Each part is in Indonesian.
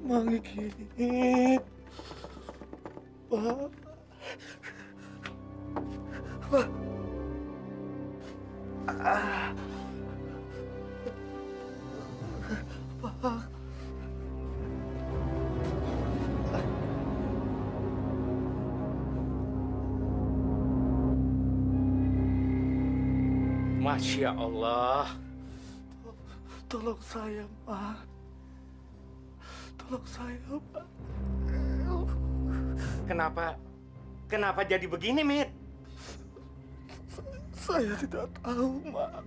Mangikip. Pak. Pak. Pak. Masya Allah. Tolong saya, Pak. Tolong saya, Pak. Kenapa jadi begini, Mit? Saya tidak tahu, Mak.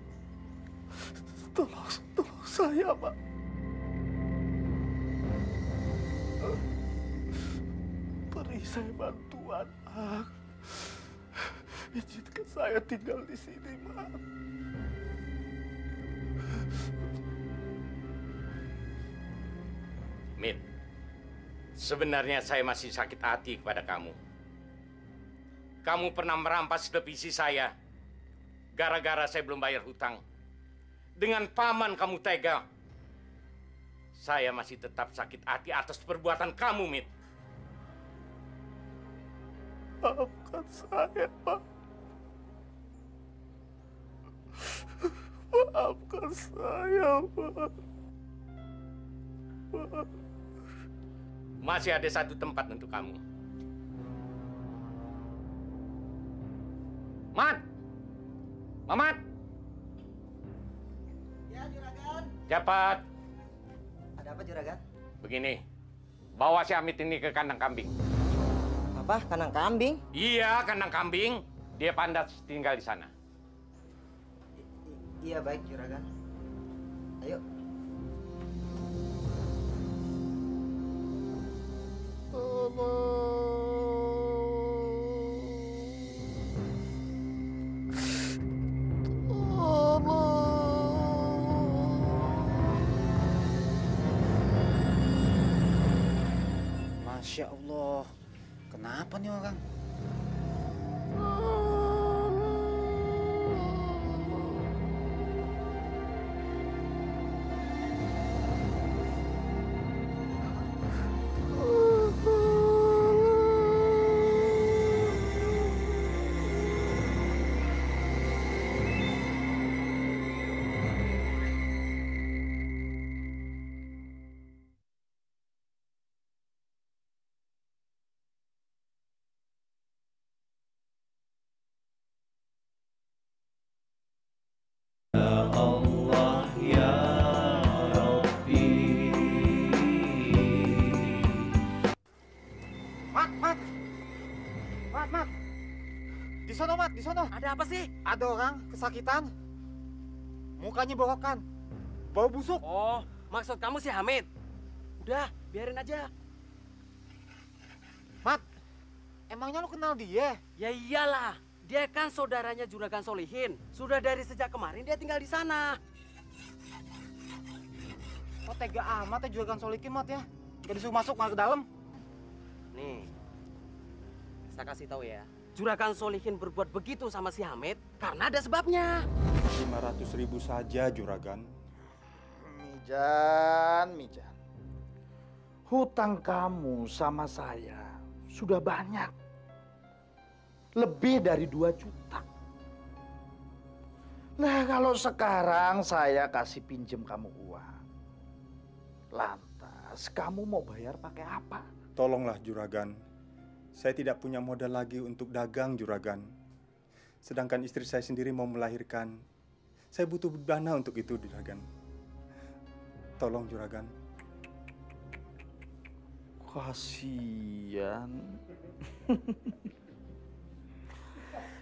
Tolong saya, Pak. Beri saya bantuan, Mak. Izinkan saya tinggal di sini, Mak. Mit, sebenarnya saya masih sakit hati kepada kamu. Kamu pernah merampas devisi saya. Gara-gara saya belum bayar hutang. Dengan paman kamu tega. Saya masih tetap sakit hati atas perbuatan kamu, Mit. Maafkan saya, Pak. Maafkan saya, Pak. Masih ada satu tempat untuk kamu. Mat! Mamat! Ya, Juragan. Cepat. Ada apa, Juragan? Begini, bawa si Amit ini ke kandang kambing. Apa? Kandang kambing? Iya, kandang kambing. Dia pantas tinggal di sana. Iya, baik, Juragan. Ayo. Masya Allah, kenapa nih orang? Mat. Di sono, Mat, di sono. Ada apa sih? Ada orang kesakitan. Mukanya borokan. Bau busuk. Oh, maksud kamu si Hamid. Udah, biarin aja. Mat, emangnya lu kenal dia? Ya iyalah, dia kan saudaranya Juragan Solihin. Sudah dari sejak kemarin dia tinggal di sana. Oh, tega amat ya Juragan Solihin, Mat ya. Gak disuruh masuk malah ke dalam. Nih, saya kasih tahu ya. Juragan Solihin berbuat begitu sama si Hamid karena ada sebabnya. 500.000 saja, Juragan. Mijan. Hutang kamu sama saya sudah banyak. Lebih dari 2 juta. Nah, kalau sekarang saya kasih pinjem kamu uang. Lantas, kamu mau bayar pakai apa? Tolonglah, Juragan. Saya tidak punya modal lagi untuk dagang, Juragan. Sedangkan istri saya sendiri mau melahirkan. Saya butuh dana untuk itu, Juragan. Tolong, Juragan. Kasian.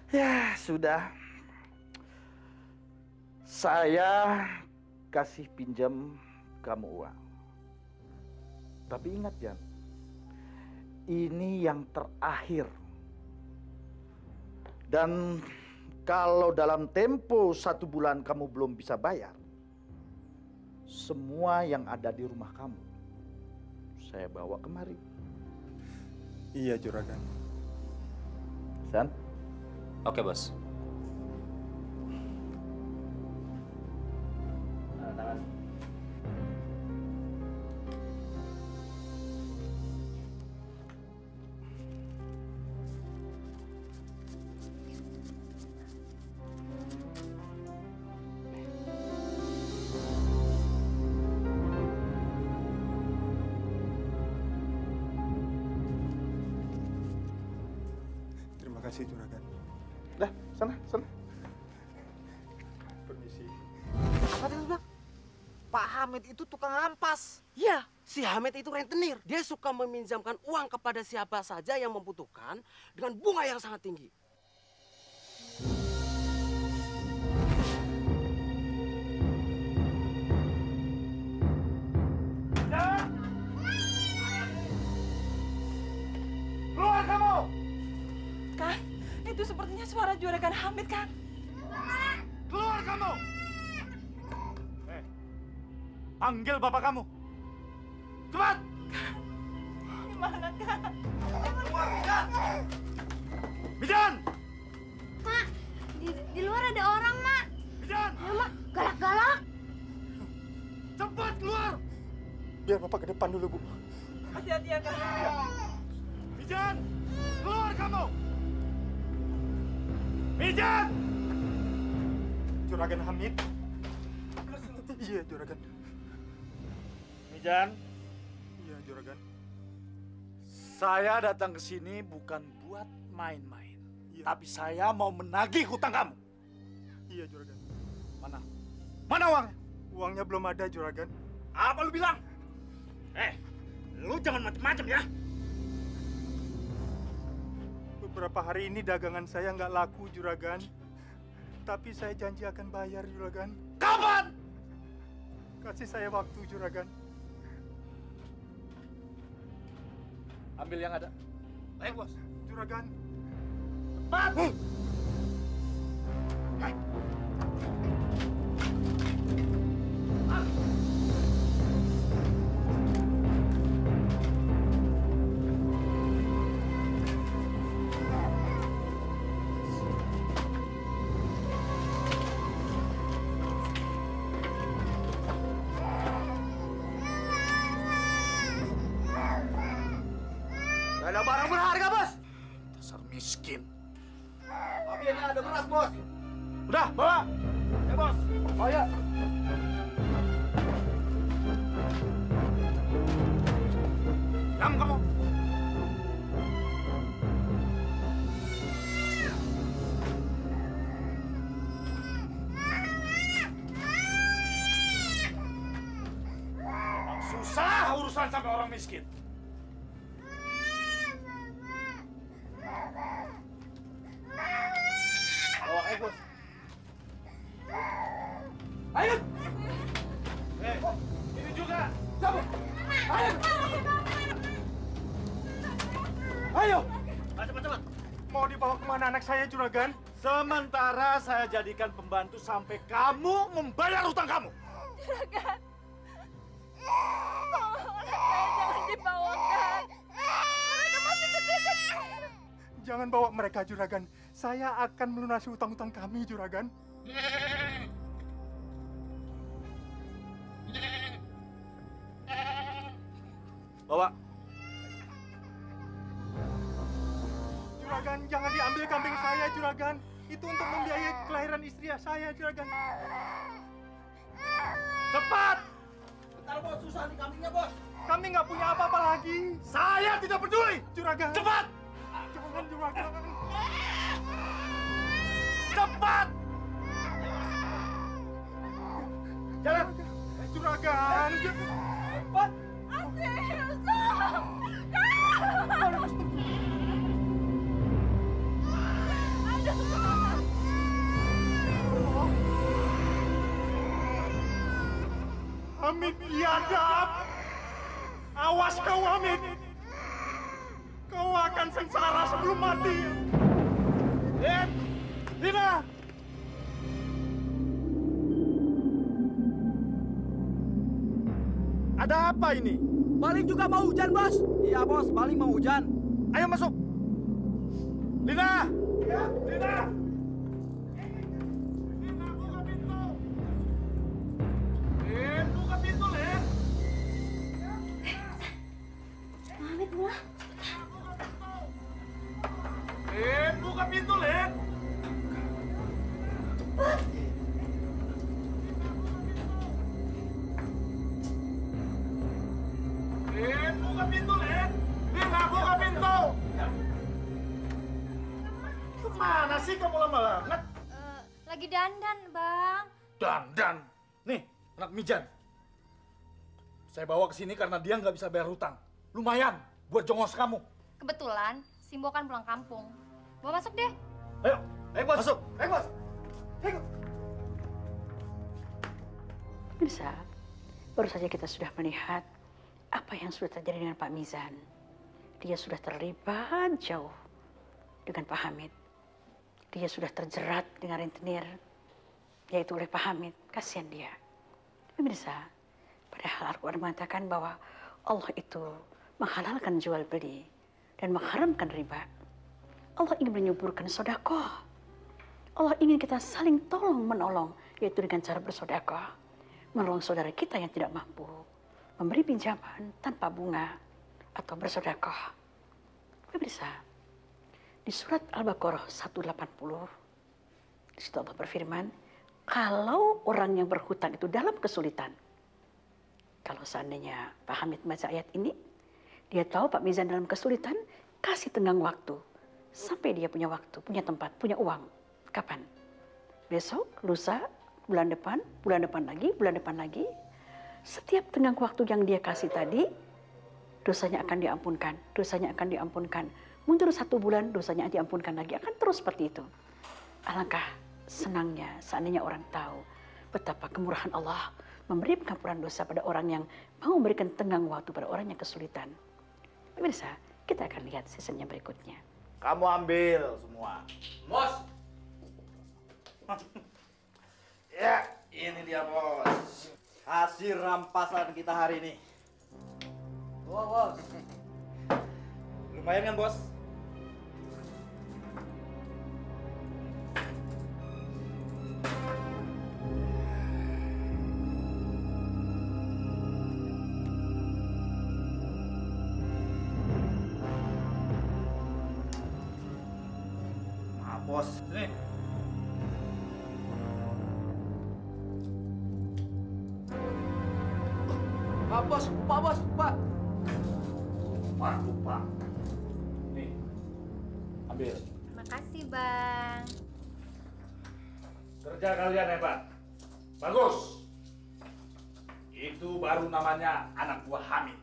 Ya, sudah. Saya kasih pinjam kamu uang. Tapi ingat, Jan. Ini yang terakhir. Dan kalau dalam tempo 1 bulan kamu belum bisa bayar, semua yang ada di rumah kamu saya bawa kemari. Iya, Juragan. San? Oke, Bos. Tangan. kasih Juragan. Dah, sana, sana. Permisi. Apa tadi lu bilang? Pak Hamid itu tukang rampas. Ya, si Hamid itu rentenir. Dia suka meminjamkan uang kepada siapa saja yang membutuhkan dengan bunga yang sangat tinggi. Keluar kamu! Kang, itu sepertinya suara Juragan Hamid, Kang. Keluar kamu! Panggil bapak kamu. Cepat! Gimana, Kang? Keluar, Mijan! Mijan! Mak, di luar ada orang, Mak. Mijan! Ya, Mak, galak-galak. Cepat keluar! Biar Bapak ke depan dulu, Bu. Hati-hati ya, Kang. Mijan! Keluar kamu! Mijan! Juragan Hamid. Iya, Juragan. Mijan, Iya, Juragan. saya datang ke sini bukan buat main-main. Iya. Tapi saya mau menagih hutang kamu. Iya, Juragan. Mana? Mana uangnya? Uangnya belum ada, Juragan. Apa lu bilang? Lu jangan macam-macam ya. Beberapa hari ini dagangan saya nggak laku, Juragan. Tapi saya janji akan bayar, Juragan. Kapan? Kasih saya waktu, Juragan. Ambil yang ada. Baik, Bos. Juragan. Cepat! Gak ada barang berharga, Bos. Dasar miskin. Tapi ini ada beras, Bos. Udah, bawa. Ya, Bos. Oh ya. Diam kamu. Memang susah urusan sampai orang miskin. Oh, Bos. Ayo! Ini juga! Cabut! Ayo! Ayo! Cepat-cepat! Mau dibawa kemana anak saya, Juragan? Sementara saya jadikan pembantu sampai kamu membayar hutang kamu. Juragan. Tolong anak saya jangan dibawakan. Mereka masih kecil-kecil. Jangan bawa mereka, Juragan. Saya akan melunasi hutang-hutang kami, Juragan. Bawa. Juragan, jangan diambil kambing saya, Juragan. Itu untuk membiayai kelahiran istri saya, Juragan. Cepat! Bentar, Bos. Susah nih kambingnya, Bos. Kami nggak punya apa-apa lagi. Saya tidak peduli! Juragan. Cepat! Jangan, Juragan. Cepat! Jalan! Juragan. Cepat! Hamid biadab. Awas kau, Hamid. Kau akan sengsara sebelum mati. Lina! Ada apa ini? Paling juga mau hujan, Bos. Iya, Bos. Paling mau hujan. Ayo masuk! Lina! Ya, Lina! Lina, buka pintu! Lin, buka pintu, Lin! Hamid, pulang. Lin, buka pintu, Lin! Lin, buka pintu, Lin! Lina, buka pintu! Mana sih kamu lama banget? Lagi dandan, Bang. Dandan. Nih, anak Mijan. Saya bawa ke sini karena dia nggak bisa bayar hutang. Lumayan buat jongos kamu. Kebetulan Simbo kan pulang kampung. Bawa masuk deh. Ayo, bos. Masuk. Ayo, bos. Ayo. Bisa, baru saja kita sudah melihat apa yang sudah terjadi dengan Pak Mizan. Dia sudah terlibat jauh dengan Pak Hamid. Dia sudah terjerat dengan rentenir, yaitu oleh Pak Hamid. Kasihan dia. Pemirsa, padahal Al-Quran mengatakan bahwa Allah itu menghalalkan jual beli dan mengharamkan riba. Allah ingin menyuburkan sedekah. Allah ingin kita saling tolong menolong, yaitu dengan cara bersedekah. Menolong saudara kita yang tidak mampu, memberi pinjaman tanpa bunga, atau bersedekah. Pemirsa, di surat Al-Baqarah 180, di situ Allah berfirman, kalau orang yang berhutang itu dalam kesulitan, kalau seandainya Pak Hamid baca ayat ini, dia tahu Pak Mizan dalam kesulitan, kasih tenggang waktu. Sampai dia punya waktu, punya tempat, punya uang. Kapan? Besok, lusa, bulan depan lagi, bulan depan lagi. Setiap tenggang waktu yang dia kasih tadi, dosanya akan diampunkan, dosanya akan diampunkan. Mundur 1 bulan, dosanya diampunkan lagi. Akan terus seperti itu. Alangkah senangnya seandainya orang tahu betapa kemurahan Allah memberi pengampunan dosa pada orang yang mau memberikan tenggang waktu pada orang yang kesulitan. Pemirsa, kita akan lihat seasonnya berikutnya. Kamu ambil semua. Bos. Ya, ini dia bos. Hasil rampasan kita hari ini. Wah, bos. Lumayan kan bos? Maaf bos. Nih. Bos, lupa bos, lupa. Lupa. Nih, ambil. Terima kasih, Bang. Kerja kalian hebat. Bagus. Itu baru namanya anak buah Hamid.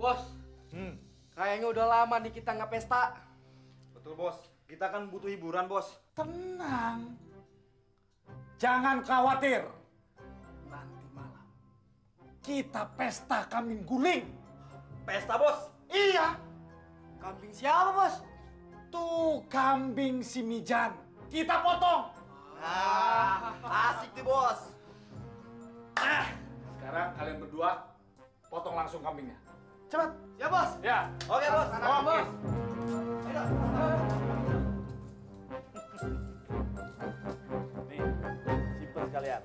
Bos, kayaknya udah lama nih kita nggak pesta. Betul bos. Kita kan butuh hiburan bos. Tenang. Jangan khawatir. Nanti malam kita pesta kambing guling. Pesta bos. Iya. Kambing siapa bos? Tuh kambing si Mijan. Kita potong. Asik tuh bos. Sekarang kalian berdua potong langsung kambingnya. Cepat. Ya bos. Ya. Oke bos. Oke. Nih, simpen sekalian.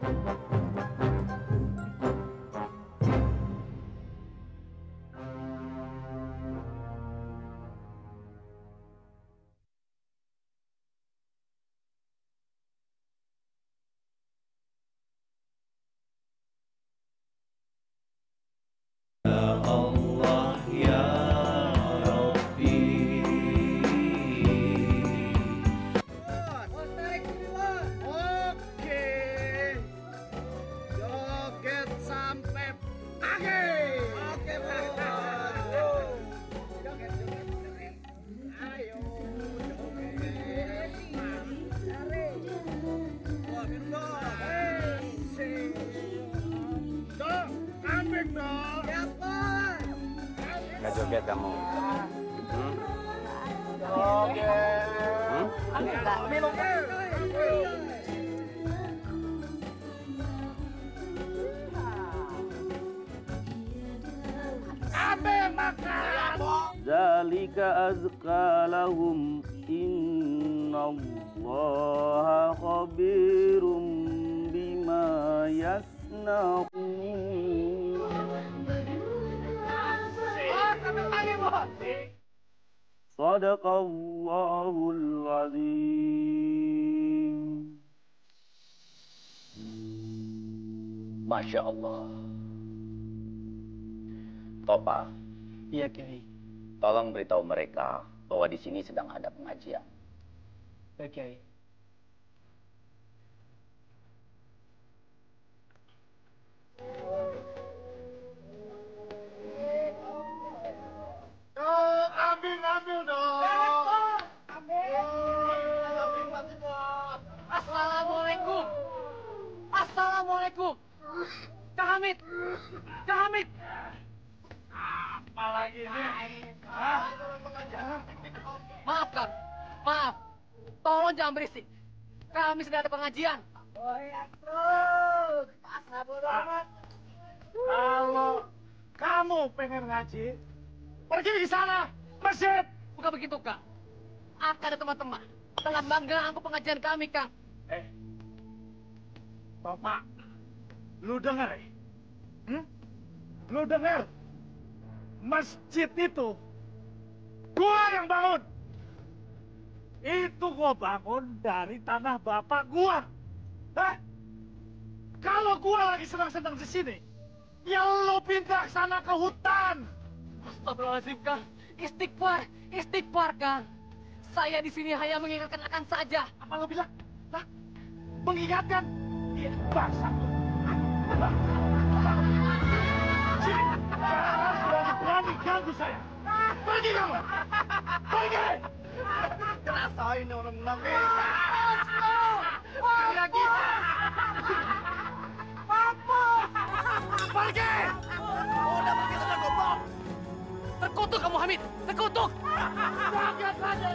Nggak joget kamu. Zalika azka lahum innallaha khabirum bima yasnaun. Sadaqallahul azim. Masya Allah. Topa. Iya, Kiai. Tolong beritahu mereka bahwa di sini sedang ada pengajian. Baik, Kiai. Ambil dong. Assalamualaikum. Assalamualaikum. Kak Hamid. Kak Hamid. Apalagi ini? Maaf, Kang. Maaf. Tolong jangan berisik. Kami sedang ada pengajian. Oh ya, terus. Pasrah bodo amat. Kalau kamu pengen ngaji, pergi di sana, masjid. Bukan begitu, Kang. Akan ada teman-teman. Dalam bangga angkut pengajian kami, Kang. Bapak, lu dengar ya? Lu dengar? Masjid itu gua yang bangun. Itu gua bangun dari tanah bapak gua. Hah? Kalau gua lagi senang-senang di sini, ya lu pindah sana ke hutan. Astagfirullahaladzim, Kang. Istighfar, istighfar, Kang. Saya di sini hanya mengingatkan akan saja. Apa lo bilang? Hah? Mengingatkan? Iya, bangsa. Sini, jangan berani ganggu saya. Pergi kamu! Pergi! Rasain orang menangis. Tidak gitu. Apa? Pergi! Udah pergi sana, goblok. Terkutuk kamu, Hamid. Terkutuk. Jangan saja.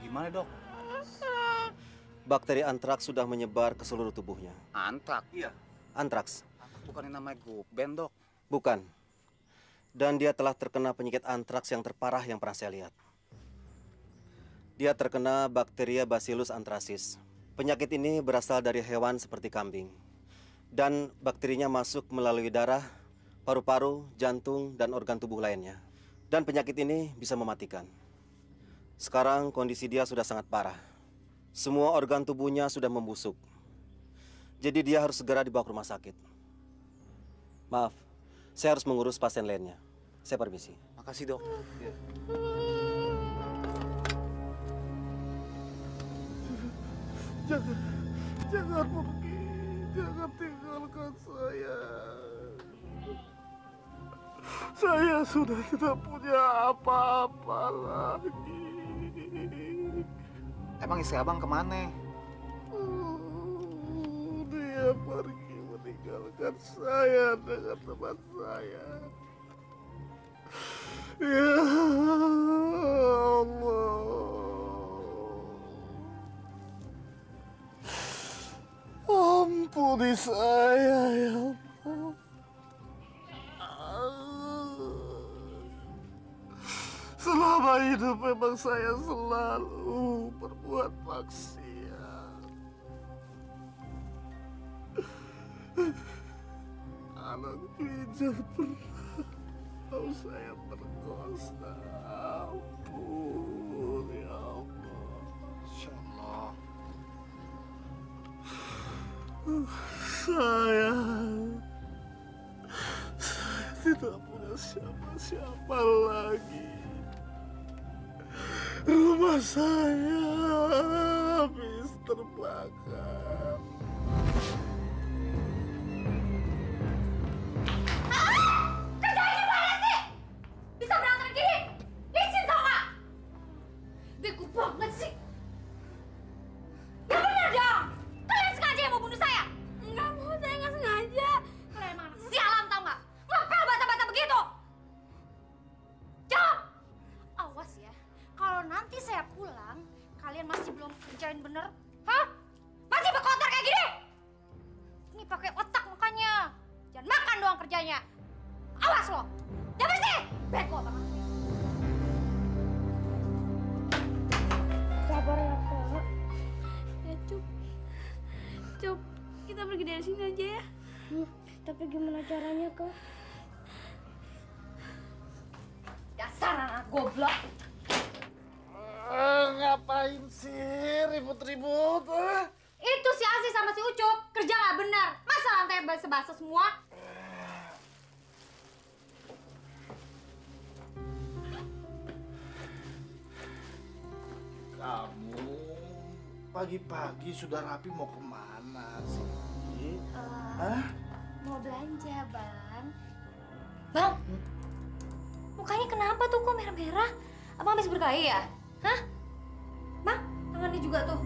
Gimana, Dok? Bakteri antraks sudah menyebar ke seluruh tubuhnya. Antraks? Iya. Antraks? Bukan yang namanya Guben, Dok. Bukan. Dan dia telah terkena penyakit antraks yang terparah yang pernah saya lihat. Dia terkena bakteria Bacillus anthracis. Penyakit ini berasal dari hewan seperti kambing. Dan bakterinya masuk melalui darah, paru-paru, jantung, dan organ tubuh lainnya. Dan penyakit ini bisa mematikan. Sekarang kondisi dia sudah sangat parah. Semua organ tubuhnya sudah membusuk. Jadi dia harus segera dibawa ke rumah sakit. Maaf, saya harus mengurus pasien lainnya. Saya permisi. Makasih, Dok. Jangan pergi, jangan tinggalkan saya. Saya sudah tidak punya apa-apa lagi. Emang istri abang kemana? Dia pergi meninggalkan saya dengan teman saya. Ya Allah. Ampuni saya ya Allah. Selama hidup memang saya selalu berbuat maksiat. Anak bijak pernah tahu saya berdosa. Ampun ya Allah. Insya Allah. Saya tidak punya siapa-siapa lagi. Rumah saya habis terbakar. Kerjanya gimana sih? Bisa berantem gini? Licin tau gak? Bego banget sih. Ya bener dong. Kalian sengaja yang mau bunuh saya? Enggak mau, saya nggak sengaja. Kalian emang anak sialan tau gak? Ngapain basa-basa begitu? Jawab. Awas ya. Kalau nanti saya pulang, kalian masih belum kerjain bener? Hah? Masih berkotor kayak gini? Ini pakai otak mukanya. Jangan makan doang kerjanya. Awas lo. Jangan bersih. Bego banget. Sabar ya, Kak. Ya, Cup, kita pergi dari sini aja ya. Tapi gimana caranya, Kak? Dasar anak goblok. Ngapain sih ribut-ribut? Itu si Asi sama si Ucup kerja nggak benar. Masa lantai basah-basah semua? Kamu pagi-pagi sudah rapi mau kemana sih? Mau belanja, Bang. Bang, mukanya kenapa tuh kok merah-merah? Abang habis berkelahi ya? Hah? Bang, tangannya juga tuh.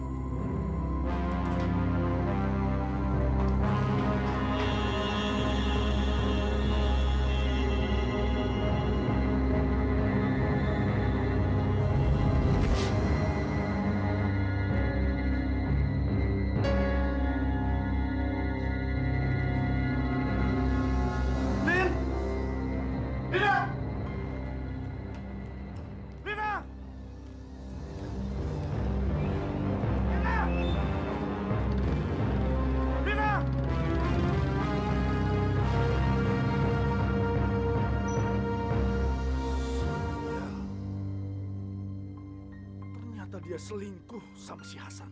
Dia selingkuh sama si Hasan.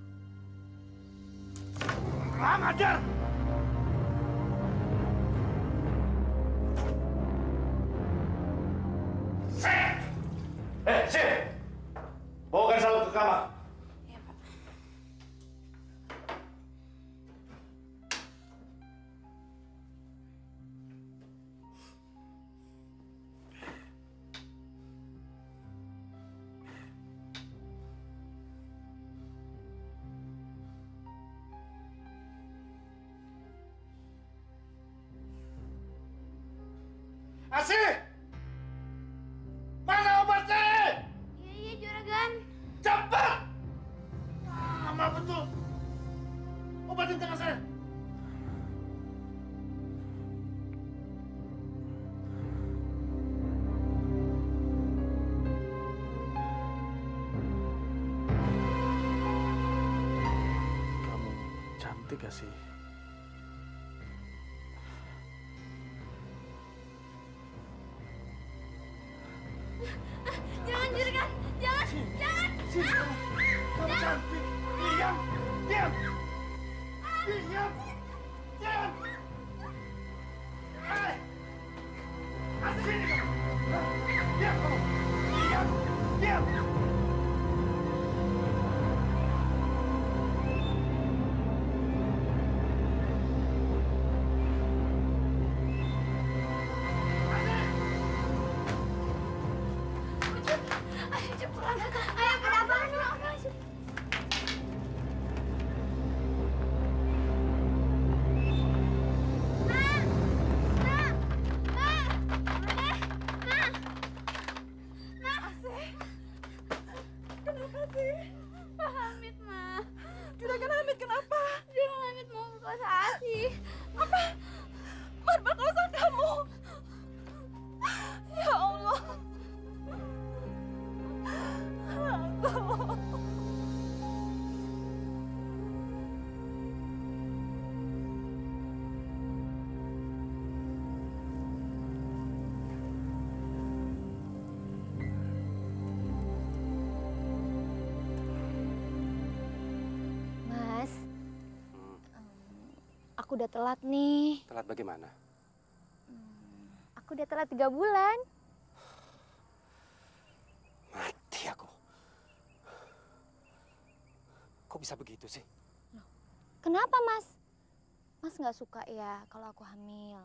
Kurang ajar! Sip! Bawakan Saluk ke kamar. Iya, Pak. Asih! Mana obatnya? Iya, juragan. Cepat! Lama betul. Obatin tangan saya. Kamu cantik gak sih? Jangan, juragan. Jangan, jangan. Sini, kamu cantik. Diam, diam. Diam, diam. Hei, asal sini kamu. Diam kamu. Diam, diam. Ayo, pulang. Ayo, kenapa? Kenapa sih? Pak Hamid, Ma. Juragan Hamid kenapa? Juragan Hamid mau berkuasa Asi. Apa? Merperkosa kamu? Ya Allah. Mas, aku udah telat nih. Telat bagaimana? Aku udah telat 3 bulan. Mati aku. Kok bisa begitu sih? Kenapa, Mas? Mas nggak suka ya kalau aku hamil?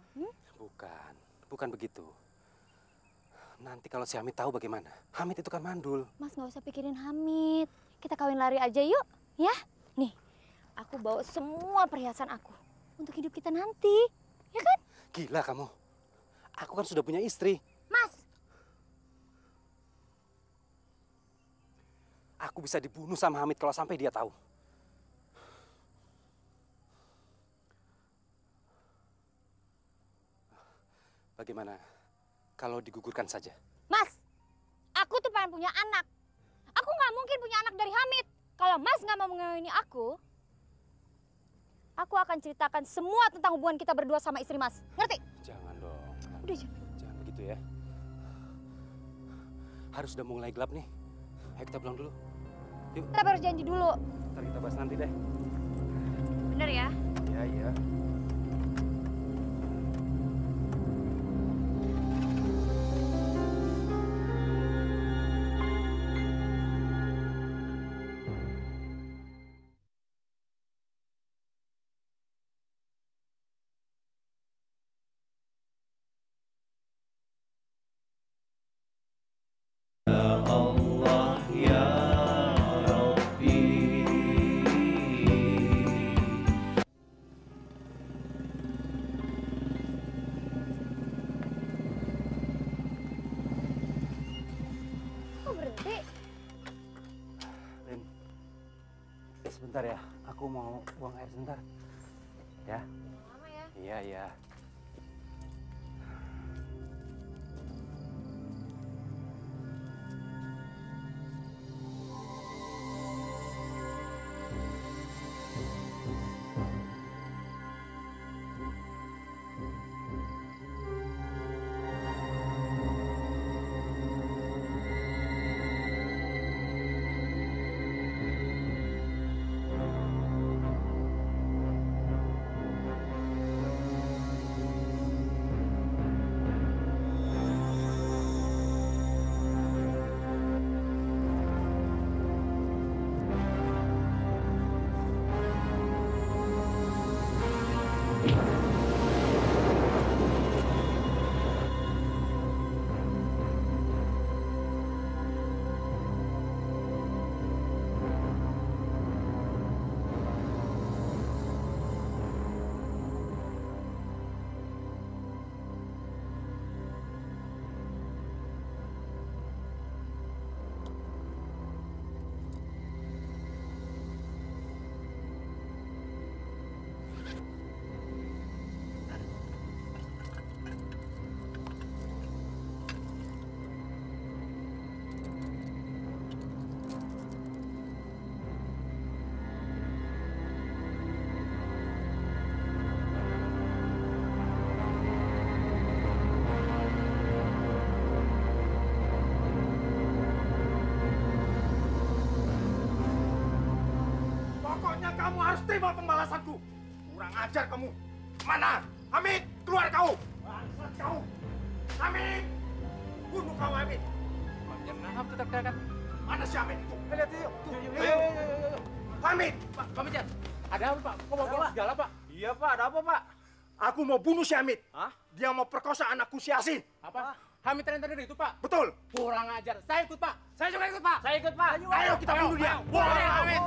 Bukan begitu. Nanti kalau si Hamid tahu bagaimana? Hamid itu kan mandul. Mas nggak usah pikirin Hamid. Kita kawin lari aja yuk, ya? Nih, aku bawa semua perhiasan aku untuk hidup kita nanti, ya kan? Gila kamu. Aku kan sudah punya istri. Mas! Aku bisa dibunuh sama Hamid kalau sampai dia tahu. Bagaimana kalau digugurkan saja? Mas, aku tuh pengen punya anak. Aku nggak mungkin punya anak dari Hamid. Kalau Mas nggak mau mengawini aku akan ceritakan semua tentang hubungan kita berdua sama istri Mas. Ngerti? Jangan dong. Udah, jangan begitu ya. Hari sudah mulai gelap nih. Ayo kita pulang dulu. Yuk. Kita harus janji dulu. Ntar kita bahas nanti deh. Bener ya? Iya, iya. Kok berhenti? Lin, sebentar ya. Aku mau buang air sebentar. Ya? Lama ya? Iya, iya. Pokoknya kamu harus terima pembalasanku. Kurang ajar kamu. Mana? Hamid, keluar kau. Bangsat kau. Hamid, bunuh kau Hamid. Jangan tetap kan. Mana si Hamid itu? Lihat yuk. Ayo. Hamid. Pak Mijan, ada apa Pak? Kok mau bunuh segala Pak? Iya Pak, ada apa Pak? Aku mau bunuh si Hamid. Hah? Dia mau perkosa anakku si Asin. Apa? Hamid tadi itu Pak? Betul. Kurang ajar. Saya ikut Pak. Saya juga ikut Pak. Saya ikut Pak. Ayo kita bunuh dia. Boleh Hamid.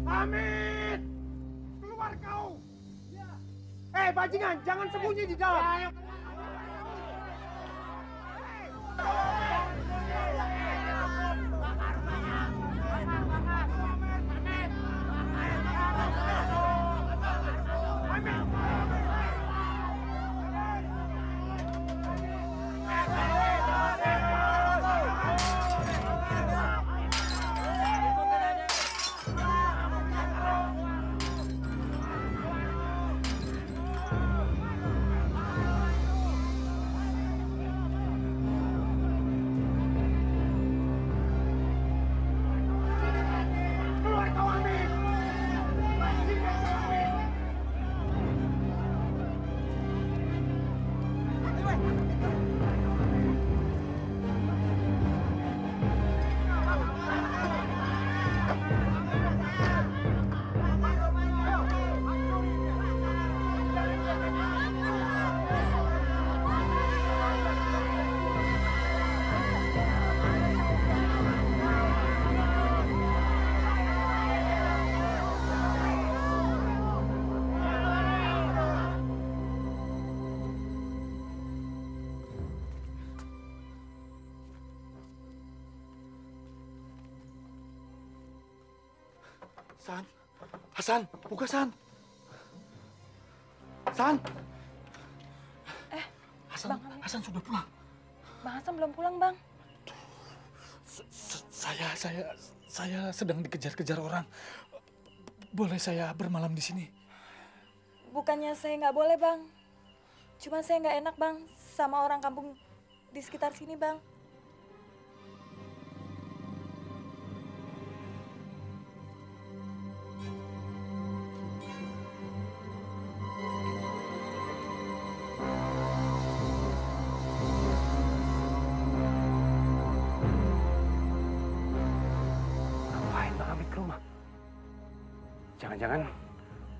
Hamid! Keluar kau! Bajingan, jangan sembunyi di dalam. San, Hasan, buka San. San. Hasan, Bang Hamid. Hasan sudah pulang. Bang Hasan belum pulang, Bang. Saya sedang dikejar-kejar orang. Boleh saya bermalam di sini? Bukannya saya nggak boleh, Bang. Cuma saya nggak enak, Bang, sama orang kampung di sekitar sini, Bang. Jangan-jangan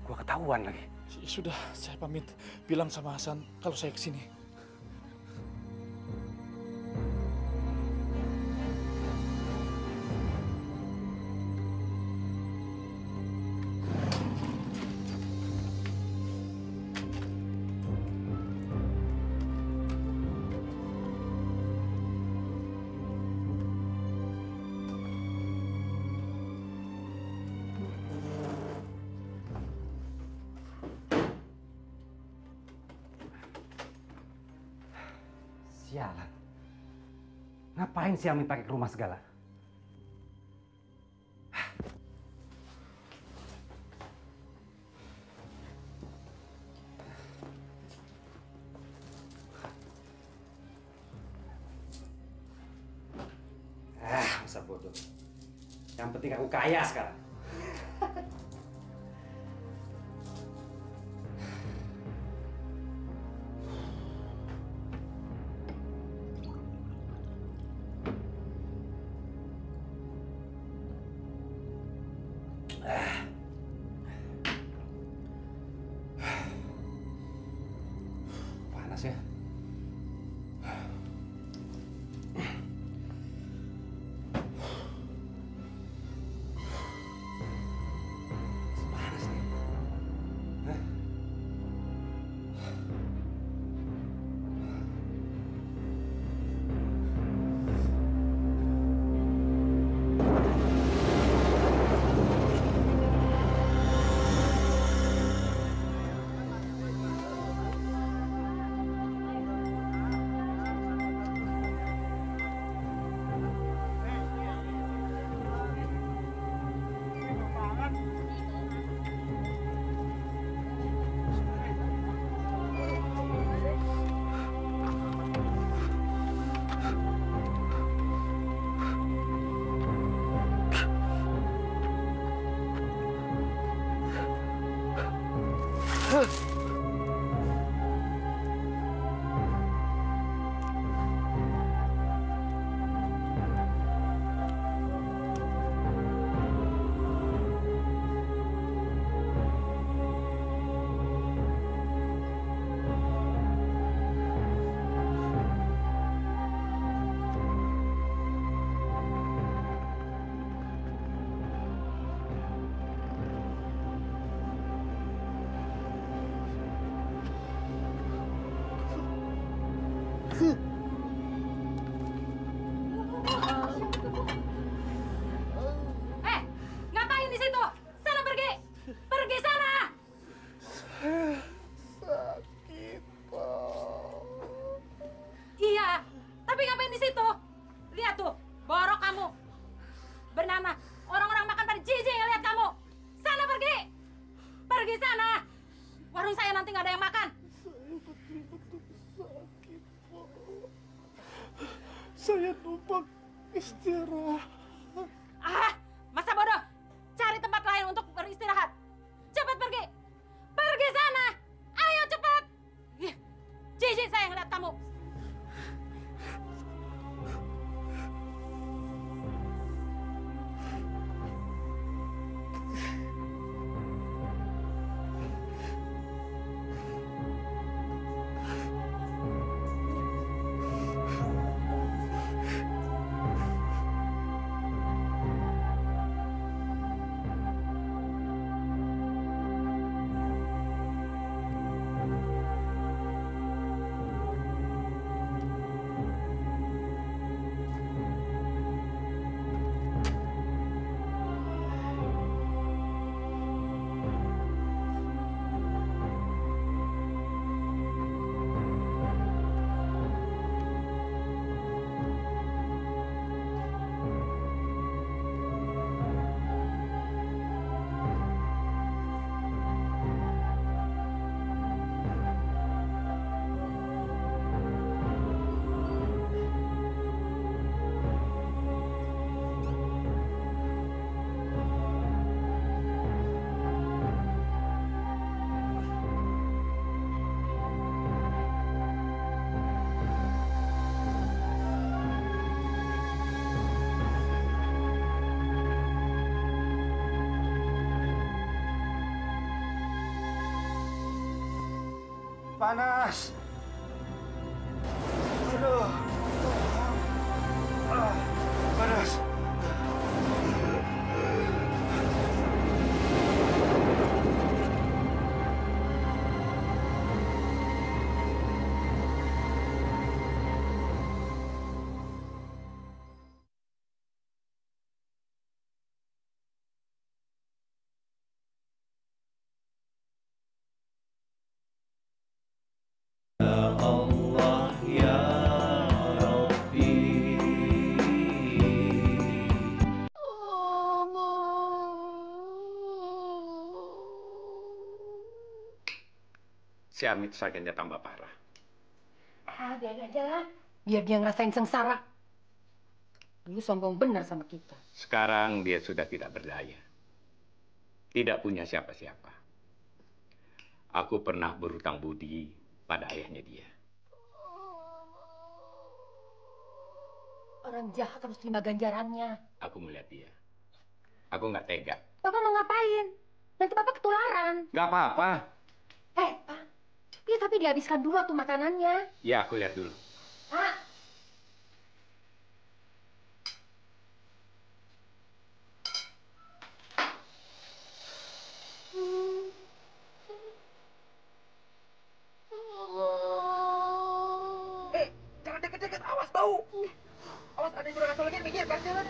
gua ketahuan lagi. Sudah, saya pamit. Bilang sama Hasan kalau saya kesini. Sialan. Ngapain si Ami pakai ke rumah segala? Masa bodoh. Yang penting aku kaya sekarang. Panas ya. Panas nih. Hah? Panas. Aduh. Panas. Si Amit sakitnya tambah parah. Biarin aja lah. Biar dia ngerasain sengsara. Dulu sombong benar sama kita. Sekarang dia sudah tidak berdaya. Tidak punya siapa-siapa. Aku pernah berhutang budi pada ayahnya dia. Orang jahat harus terima ganjarannya. Aku melihat dia. Aku nggak tega. Bapak mau ngapain? Nanti Bapak ketularan. Nggak apa-apa. Pak. Ya tapi dihabiskan dulu tuh makanannya. Ya, aku lihat dulu. Pak. Jangan deket-deket, awas bau. Awas ada yang juragan lagi minggir, kan jalan.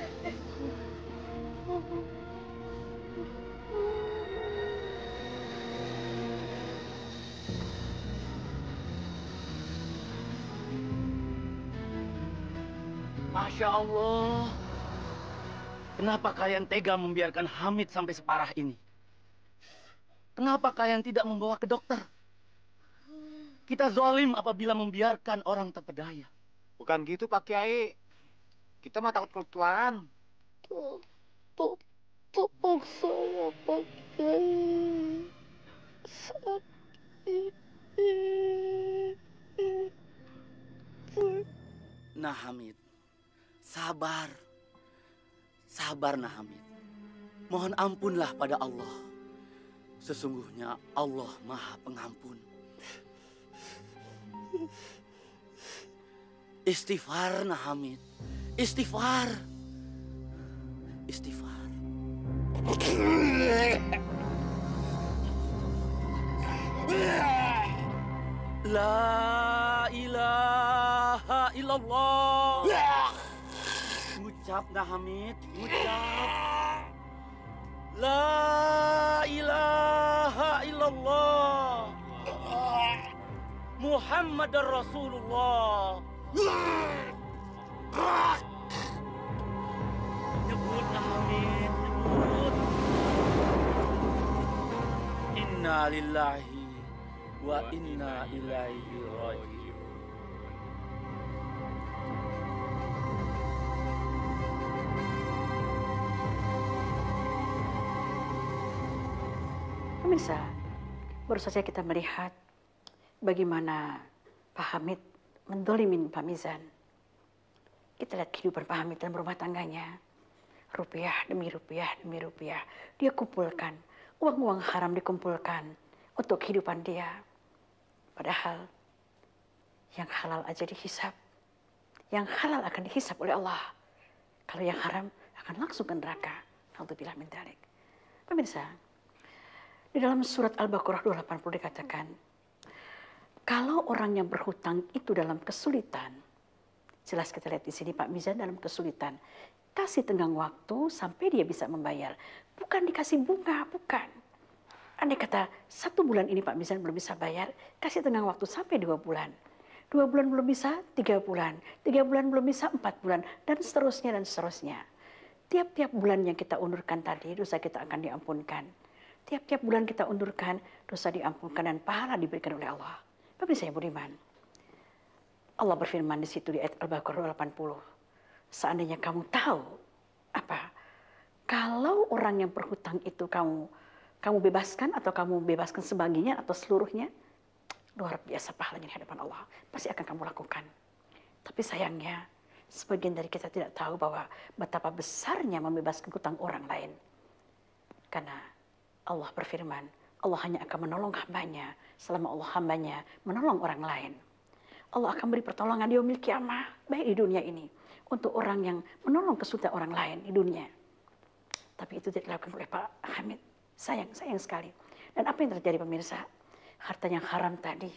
Masya Allah. Kenapa kalian tega membiarkan Hamid sampai separah ini? Kenapa kalian tidak membawa ke dokter? Kita zalim apabila membiarkan orang terpedaya. Bukan gitu Pak Kiai. Kita mah takut ketularan. Tolong saya Pak Kiai. Sakit. Nah Hamid, sabar. Sabar nah Hamid. Mohon ampunlah pada Allah. Sesungguhnya Allah Maha Pengampun. Istighfar nah Hamid. Istighfar. Istighfar. La ilaha illallah. Ngucap nah Hamid, ngucap. La ilaha illallah. Muhammad Rasulullah. Nyebut nah Hamid, nyebut. Inna lillahi wa inna ilaihi raji'un. Pemirsa, baru saja kita melihat bagaimana Pak Hamid mendolimin Pak Mizan. Kita lihat kehidupan Pak Hamid dalam rumah tangganya. Rupiah demi rupiah demi rupiah. Dia kumpulkan, uang-uang haram dikumpulkan untuk kehidupan dia. Padahal yang halal aja dihisap. Yang halal akan dihisap oleh Allah. Kalau yang haram akan langsung ke neraka. Naudzubillah min dzalik. Pemirsa, di dalam surat Al-Baqarah 280 dikatakan, kalau orang yang berhutang itu dalam kesulitan, jelas kita lihat di sini Pak Mizan dalam kesulitan, kasih tenggang waktu sampai dia bisa membayar. Bukan dikasih bunga, bukan. Andai kata 1 bulan ini Pak Mizan belum bisa bayar, kasih tenggang waktu sampai 2 bulan. 2 bulan belum bisa, 3 bulan. 3 bulan belum bisa, 4 bulan. Dan seterusnya dan seterusnya. Tiap-tiap bulan yang kita undurkan tadi, dosa kita akan diampunkan. Tiap-tiap bulan kita undurkan, dosa diampunkan dan pahala diberikan oleh Allah. Pemirsa yang budiman, Allah berfirman di situ di ayat Al-Baqarah 80. Seandainya kamu tahu apa? Kalau orang yang berhutang itu kamu bebaskan atau kamu bebaskan sebagiannya atau seluruhnya, luar biasa pahalanya di hadapan Allah. Pasti akan kamu lakukan. Tapi sayangnya, sebagian dari kita tidak tahu bahwa betapa besarnya membebaskan hutang orang lain. Karena Allah berfirman, Allah hanya akan menolong hambanya selama Allah hambanya menolong orang lain. Allah akan beri pertolongan di yaumil kiamah, baik di dunia ini, untuk orang yang menolong kesulitan orang lain di dunia. Tapi itu tidak dilakukan oleh Pak Hamid. Sayang sekali. Dan apa yang terjadi pemirsa? Harta yang haram tadi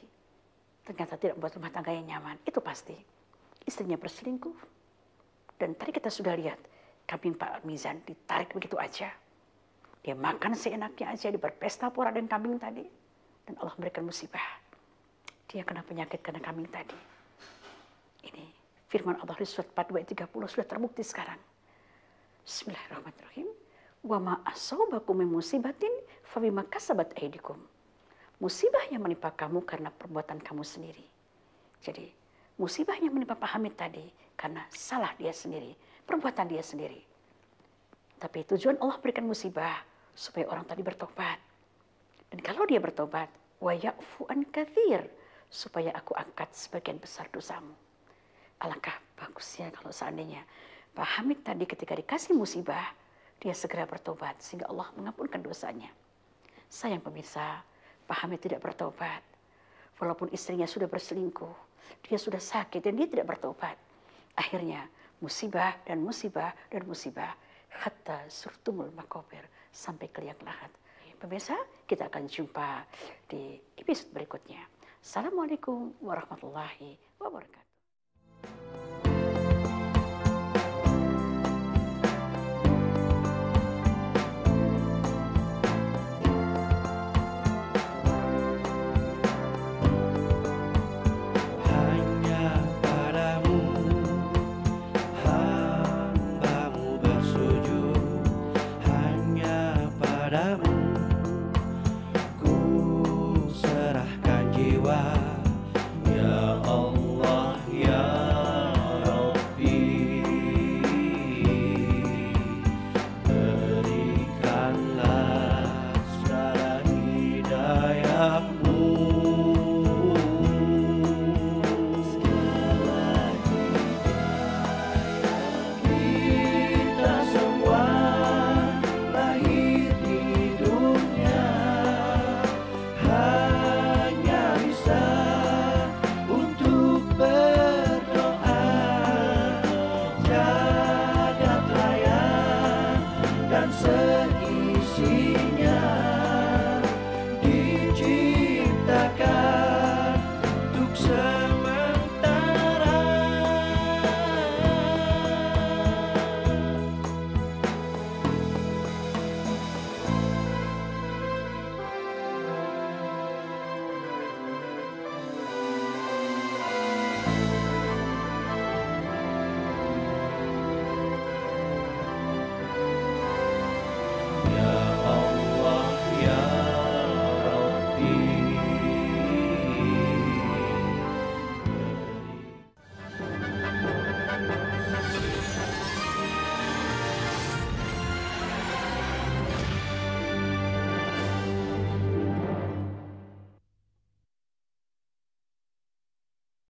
ternyata tidak membuat rumah tangga yang nyaman. Itu pasti. Istrinya berselingkuh. Dan tadi kita sudah lihat kambing Pak Mizan ditarik begitu aja. Dia makan seenaknya aja, dia berpesta pora dengan kambing tadi. Dan Allah memberikan musibah. Dia kena penyakit karena kambing tadi. Ini firman Allah di surat 42 ayat 30 sudah terbukti sekarang. Bismillahirrahmanirrahim. Wa ma asobakum min musibatin fa bima kasabat aydikum. Musibah yang menimpa kamu karena perbuatan kamu sendiri. Jadi, musibah yang menimpa Pak Hamid tadi karena salah dia sendiri, perbuatan dia sendiri. Tapi tujuan Allah berikan musibah supaya orang tadi bertobat. Dan kalau dia bertobat, wa ya'fu an katsir, supaya aku angkat sebagian besar dosamu. Alangkah bagusnya kalau seandainya Pak Hamid tadi ketika dikasih musibah, dia segera bertobat sehingga Allah mengampunkan dosanya. Sayang pemirsa, Pak Hamid tidak bertobat. Walaupun istrinya sudah berselingkuh, dia sudah sakit dan dia tidak bertobat. Akhirnya musibah dan musibah dan musibah hatta surtumul makobir, sampai ke liang lahat. Pemirsa, kita akan jumpa di episode berikutnya. Assalamualaikum warahmatullahi wabarakatuh. dan seisinya.